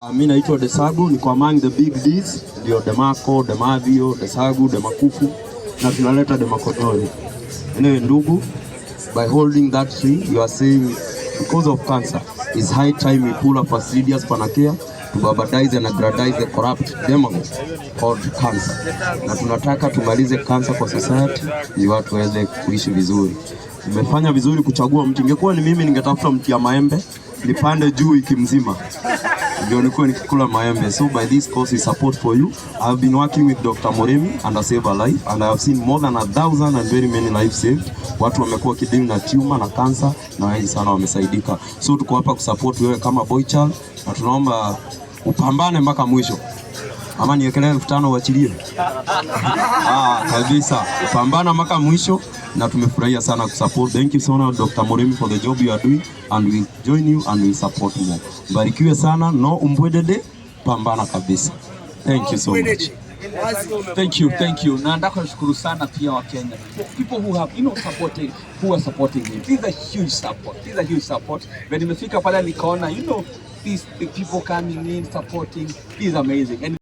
Mimi naitwa Desagu, niko among the big D's, ndio Demarco, Demadhio, Desagu, Demakuku na tunaleta Demakotori. Anyway ndugu, by holding that tree you are saying because of cancer it's high time we pull up a serious panacea to barbarize and aggrandize the corrupt demagogue called cancer. Na tunataka tumalize cancer kwa society ili watu waweze kuishi vizuri. Tumefanya vizuri kuchagua mti. Ingekuwa ni mimi ningetafuta mti ya maembe nipande juu wiki mzima ndio nilikuwa nikikula maembe. So by this cause is support for you. I have been working with Dr. Moremi and I save a life and I have seen more than 1,000 and very many lives saved. Watu wamekuwa kidini na tumor na cancer na wengi sana wamesaidika. So tuko hapa kusupport wewe kama boy child na tunaomba upambane mpaka mwisho. Ama niekelee 5,000 uachilie. Kabisa. Pambana mpaka mwisho na tumefurahia sana kusupport. Thank you so much Dr. Moremi for the job you are doing and we join you and we support more. Barikiwe sana, no umbwedede, pambana kabisa. Thank you so much. Thank you. Na nataka kushukuru sana pia wa Kenya. People who have supported, who are supporting me. This is a huge support. When nimefika pale nikaona these people coming in supporting is amazing. And